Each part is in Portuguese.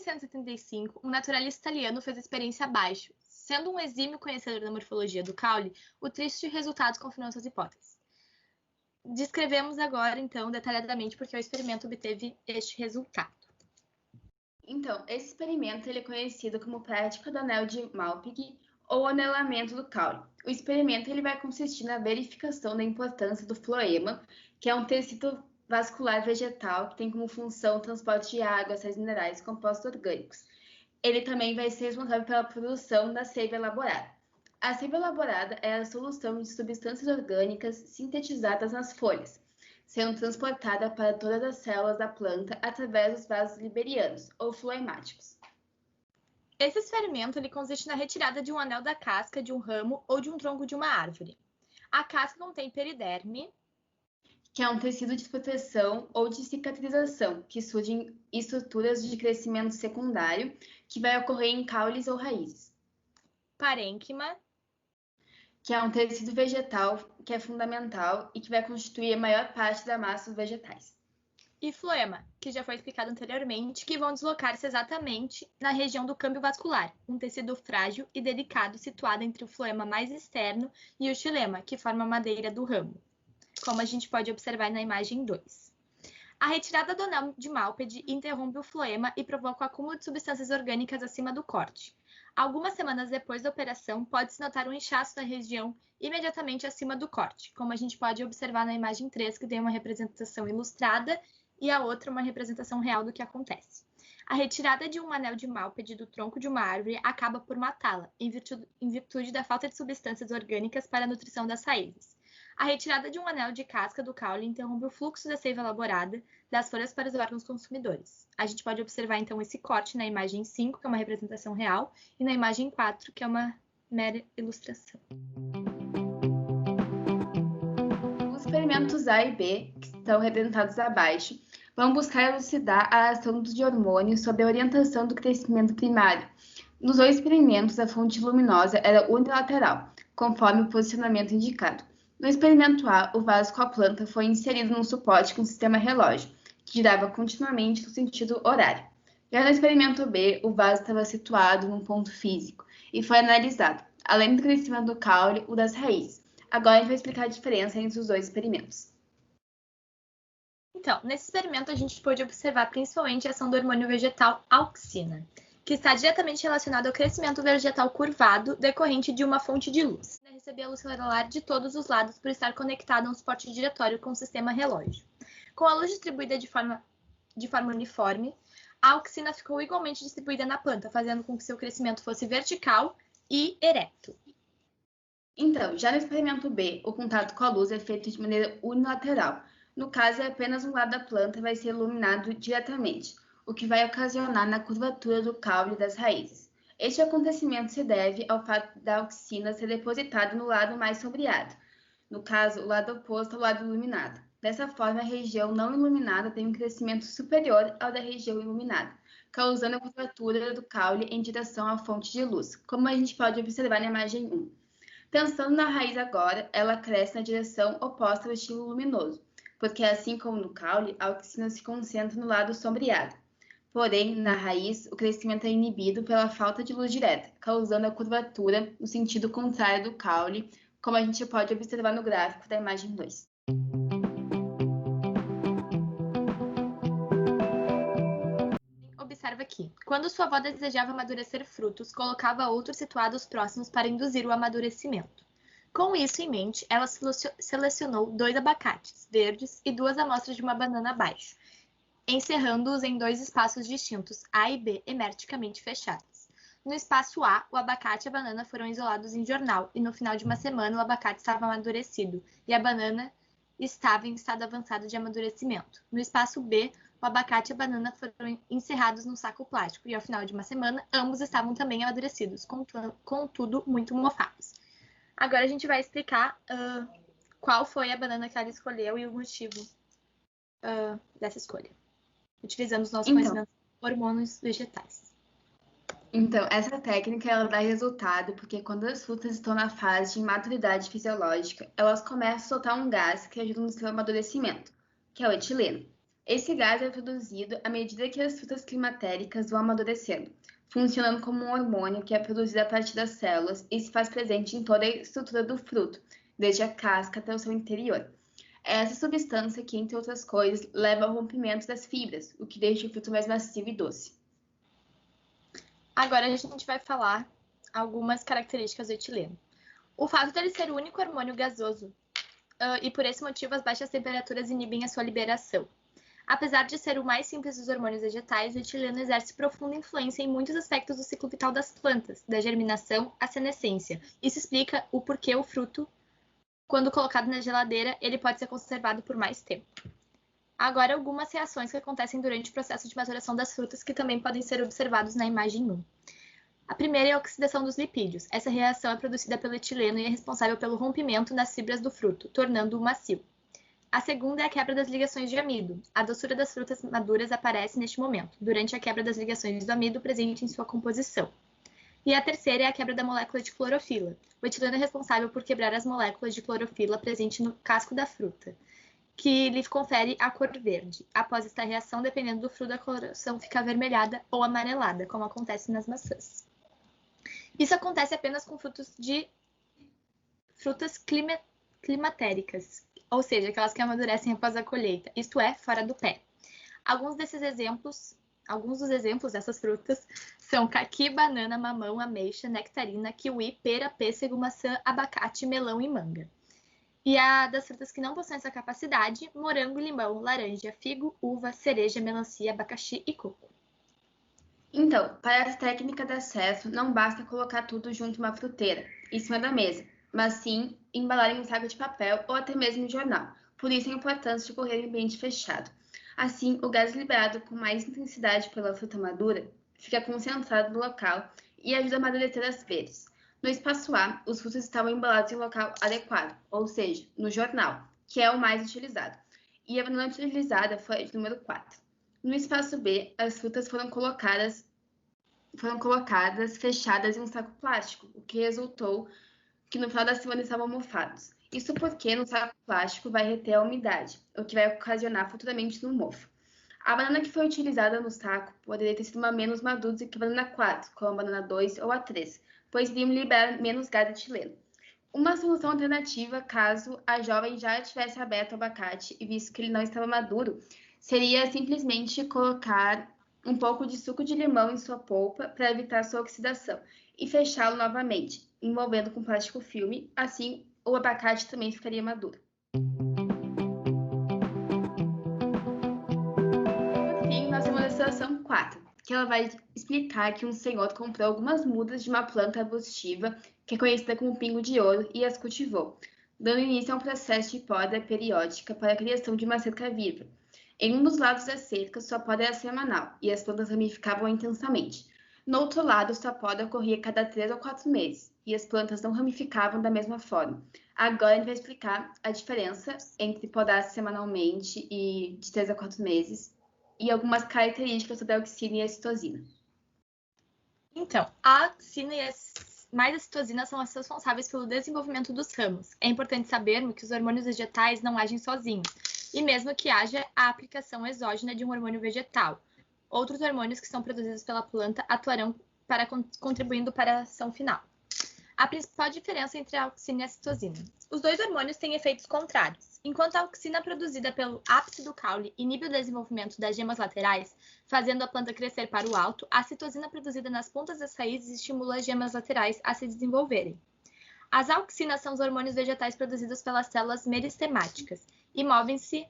1675, um naturalista italiano fez a experiência abaixo. Sendo um exímio conhecedor da morfologia do caule, o triste resultado confirmou suas hipóteses. Descrevemos agora, então, detalhadamente porque o experimento obteve este resultado. Então, esse experimento ele é conhecido como prática do anel de Malpighi ou anelamento do caule. O experimento ele vai consistir na verificação da importância do floema, que é um tecido vascular vegetal que tem como função o transporte de água, sais minerais e compostos orgânicos. Ele também vai ser responsável pela produção da seiva elaborada. A seiva elaborada é a solução de substâncias orgânicas sintetizadas nas folhas, sendo transportada para todas as células da planta através dos vasos liberianos, ou floemáticos. Esse experimento ele consiste na retirada de um anel da casca de um ramo ou de um tronco de uma árvore. A casca contém periderme, que é um tecido de proteção ou de cicatrização, que surgem estruturas de crescimento secundário, que vai ocorrer em caules ou raízes. parênquima, que é um tecido vegetal que é fundamental e que vai constituir a maior parte da massa dos vegetais. E floema, que já foi explicado anteriormente, que vão deslocar-se exatamente na região do câmbio vascular, um tecido frágil e delicado situado entre o floema mais externo e o xilema, que forma a madeira do ramo, como a gente pode observar na imagem 2. A retirada do anel de Malpighi interrompe o floema e provoca o acúmulo de substâncias orgânicas acima do corte. Algumas semanas depois da operação, pode-se notar um inchaço na região imediatamente acima do corte, como a gente pode observar na imagem 3, que tem uma representação ilustrada e a outra uma representação real do que acontece. A retirada de um anel de Malpighi do tronco de uma árvore acaba por matá-la, em virtude da falta de substâncias orgânicas para a nutrição das raízes. A retirada de um anel de casca do caule interrompe o fluxo da seiva elaborada das folhas para os órgãos consumidores. A gente pode observar, então, esse corte na imagem 5, que é uma representação real, e na imagem 4, que é uma mera ilustração. Os experimentos A e B, que estão representados abaixo, vão buscar elucidar a ação de hormônios sobre a orientação do crescimento primário. Nos dois experimentos, a fonte luminosa era unilateral, conforme o posicionamento indicado. No experimento A, o vaso com a planta foi inserido num suporte com sistema relógio, que girava continuamente no sentido horário. Já no experimento B, o vaso estava situado num ponto físico e foi analisado, além do crescimento do caule, o das raízes. Agora a gente vai explicar a diferença entre os dois experimentos. Então, nesse experimento a gente pôde observar principalmente a ação do hormônio vegetal auxina, que está diretamente relacionado ao crescimento vegetal curvado decorrente de uma fonte de luz. Receber a luz solar de todos os lados por estar conectado a um suporte giratório com o sistema relógio. Com a luz distribuída de forma uniforme, a auxina ficou igualmente distribuída na planta, fazendo com que seu crescimento fosse vertical e ereto. Então, já no experimento B, o contato com a luz é feito de maneira unilateral. No caso, apenas um lado da planta vai ser iluminado diretamente, o que vai ocasionar na curvatura do caule das raízes. Este acontecimento se deve ao fato da auxina ser depositada no lado mais sombreado, no caso, o lado oposto ao lado iluminado. Dessa forma, a região não iluminada tem um crescimento superior ao da região iluminada, causando a curvatura do caule em direção à fonte de luz, como a gente pode observar na imagem 1. Pensando na raiz agora, ela cresce na direção oposta ao estímulo luminoso, porque assim como no caule, a auxina se concentra no lado sombreado. Porém, na raiz, o crescimento é inibido pela falta de luz direta, causando a curvatura no sentido contrário do caule, como a gente pode observar no gráfico da imagem 2. Observa aqui. Quando sua avó desejava amadurecer frutos, colocava outros situados próximos para induzir o amadurecimento. Com isso em mente, ela selecionou 2 abacates verdes e 2 amostras de uma banana abaixo, encerrando-os em 2 espaços distintos, A e B, hermeticamente fechados. No espaço A, o abacate e a banana foram isolados em jornal, e no final de uma semana o abacate estava amadurecido, e a banana estava em estado avançado de amadurecimento. No espaço B, o abacate e a banana foram encerrados num saco plástico, e ao final de uma semana, ambos estavam também amadurecidos, contudo muito mofados. Agora a gente vai explicar qual foi a banana que ela escolheu e o motivo dessa escolha, utilizando os nossos conhecimentos de hormônios vegetais. Então, essa técnica ela dá resultado porque quando as frutas estão na fase de maturidade fisiológica, elas começam a soltar um gás que ajuda no seu amadurecimento, que é o etileno. Esse gás é produzido à medida que as frutas climatéricas vão amadurecendo, funcionando como um hormônio que é produzido a partir das células e se faz presente em toda a estrutura do fruto, desde a casca até o seu interior. É essa substância que, entre outras coisas, leva ao rompimento das fibras, o que deixa o fruto mais macio e doce. Agora a gente vai falar algumas características do etileno. O fato dele ser o único hormônio gasoso e por esse motivo as baixas temperaturas inibem a sua liberação. Apesar de ser o mais simples dos hormônios vegetais, o etileno exerce profunda influência em muitos aspectos do ciclo vital das plantas, da germinação à senescência. Isso explica o porquê o fruto, quando colocado na geladeira, ele pode ser conservado por mais tempo. Agora, algumas reações que acontecem durante o processo de maturação das frutas que também podem ser observados na imagem 1. A primeira é a oxidação dos lipídios. Essa reação é produzida pelo etileno e é responsável pelo rompimento nas fibras do fruto, tornando-o macio. A segunda é a quebra das ligações de amido. A doçura das frutas maduras aparece neste momento, durante a quebra das ligações do amido presente em sua composição. E a terceira é a quebra da molécula de clorofila. O etileno é responsável por quebrar as moléculas de clorofila presentes no casco da fruta, que lhe confere a cor verde. Após esta reação, dependendo do fruto, a coloração fica avermelhada ou amarelada, como acontece nas maçãs. Isso acontece apenas com frutas climatéricas, ou seja, aquelas que amadurecem após a colheita, isto é, fora do pé. Alguns dos exemplos dessas frutas são caqui, banana, mamão, ameixa, nectarina, kiwi, pera, pêssego, maçã, abacate, melão e manga. E a das frutas que não possuem essa capacidade, morango, limão, laranja, figo, uva, cereja, melancia, abacaxi e coco. Então, para a técnica dar certo, não basta colocar tudo junto em uma fruteira, em cima da mesa, mas sim embalar em um saco de papel ou até mesmo em jornal. Por isso a importância de ocorrer em ambiente fechado. Assim, o gás liberado com mais intensidade pela fruta madura fica concentrado no local e ajuda a amadurecer as verdes. No espaço A, os frutos estavam embalados em um local adequado, ou seja, no jornal, que é o mais utilizado. E a banana utilizada foi a de número 4. No espaço B, as frutas foram colocadas fechadas em um saco plástico, o que resultou que no final da semana estavam mofados. Isso porque no saco plástico vai reter a umidade, o que vai ocasionar futuramente no mofo. A banana que foi utilizada no saco poderia ter sido uma menos madura do que a banana 4, como a banana 2 ou a 3, pois iriam liberar menos gás etileno. Uma solução alternativa, caso a jovem já tivesse aberto o abacate e visto que ele não estava maduro, seria simplesmente colocar um pouco de suco de limão em sua polpa para evitar sua oxidação e fechá-lo novamente, envolvendo com plástico filme, assim o abacate também ficaria maduro. Por fim, nós temos a situação 4, que ela vai explicar que um senhor comprou algumas mudas de uma planta arbustiva que é conhecida como pingo de ouro e as cultivou, dando início a um processo de poda periódica para a criação de uma cerca viva. Em um dos lados da cerca, sua poda era semanal e as plantas ramificavam intensamente. No outro lado, sua poda ocorria cada 3 ou 4 meses e as plantas não ramificavam da mesma forma. Agora a gente vai explicar a diferença entre podar semanalmente e de 3 a 4 meses e algumas características sobre a auxina e a citosina. Então, a auxina e mais a citosina são as responsáveis pelo desenvolvimento dos ramos. É importante sabermos que os hormônios vegetais não agem sozinhos, e mesmo que haja a aplicação exógena de um hormônio vegetal, outros hormônios que são produzidos pela planta atuarão contribuindo para a ação final. A principal diferença entre a auxina e a citosina. Os dois hormônios têm efeitos contrários. Enquanto a auxina produzida pelo ápice do caule inibe o desenvolvimento das gemas laterais, fazendo a planta crescer para o alto, a citosina produzida nas pontas das raízes estimula as gemas laterais a se desenvolverem. As auxinas são os hormônios vegetais produzidos pelas células meristemáticas e movem-se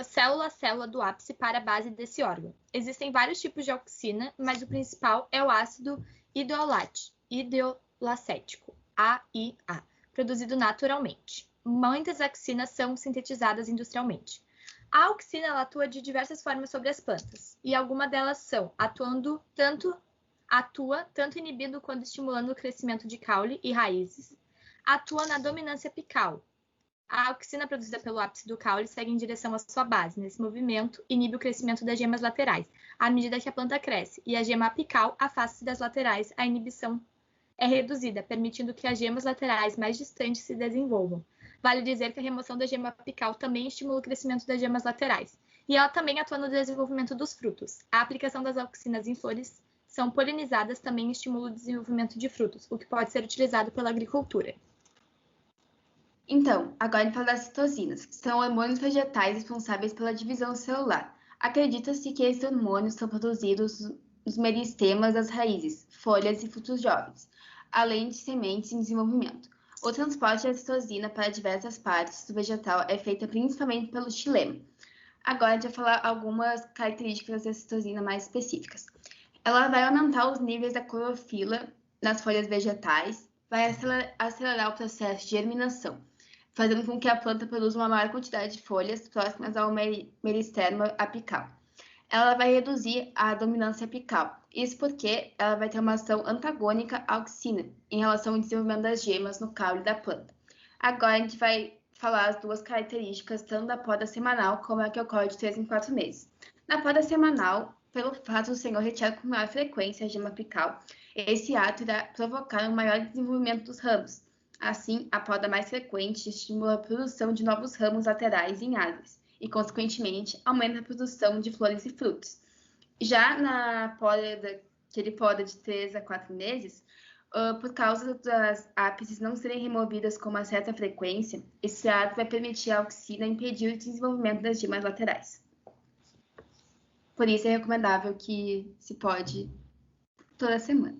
célula a célula do ápice para a base desse órgão. Existem vários tipos de auxina, mas o principal é o ácido idolacético, AIA, produzido naturalmente. Muitas auxinas são sintetizadas industrialmente. A auxina ela atua de diversas formas sobre as plantas, e algumas delas são atua tanto inibindo quanto estimulando o crescimento de caule e raízes. Atua na dominância apical. A auxina produzida pelo ápice do caule segue em direção à sua base. Nesse movimento, inibe o crescimento das gemas laterais, à medida que a planta cresce, e a gema apical afasta-se das laterais. A inibição é reduzida, permitindo que as gemas laterais mais distantes se desenvolvam. Vale dizer que a remoção da gema apical também estimula o crescimento das gemas laterais. E ela também atua no desenvolvimento dos frutos. A aplicação das auxinas em flores são polinizadas também estimula o desenvolvimento de frutos, o que pode ser utilizado pela agricultura. Então, agora a gente fala das citosinas, que são hormônios vegetais responsáveis pela divisão celular. Acredita-se que esses hormônios são produzidos nos meristemas das raízes, folhas e frutos jovens, além de sementes em desenvolvimento. O transporte da citosina para diversas partes do vegetal é feito principalmente pelo xilema. Agora a gente vai falar algumas características da citosina mais específicas. Ela vai aumentar os níveis da clorofila nas folhas vegetais, vai acelerar o processo de germinação, fazendo com que a planta produza uma maior quantidade de folhas próximas ao meristema apical. Ela vai reduzir a dominância apical, isso porque ela vai ter uma ação antagônica à auxina em relação ao desenvolvimento das gemas no caule da planta. Agora a gente vai falar as duas características, tanto da poda semanal como a que ocorre de 3 em 4 meses. Na poda semanal, pelo fato do senhor retirar com maior frequência a gema apical, esse ato irá provocar um maior desenvolvimento dos ramos. Assim, a poda mais frequente estimula a produção de novos ramos laterais em árvores e, consequentemente, aumenta a produção de flores e frutos. Já na poda, que ele poda de 3 a 4 meses, por causa das ápices não serem removidas com uma certa frequência, esse ato vai permitir à auxina impedir o desenvolvimento das gemas laterais. Por isso é recomendável que se pode toda semana.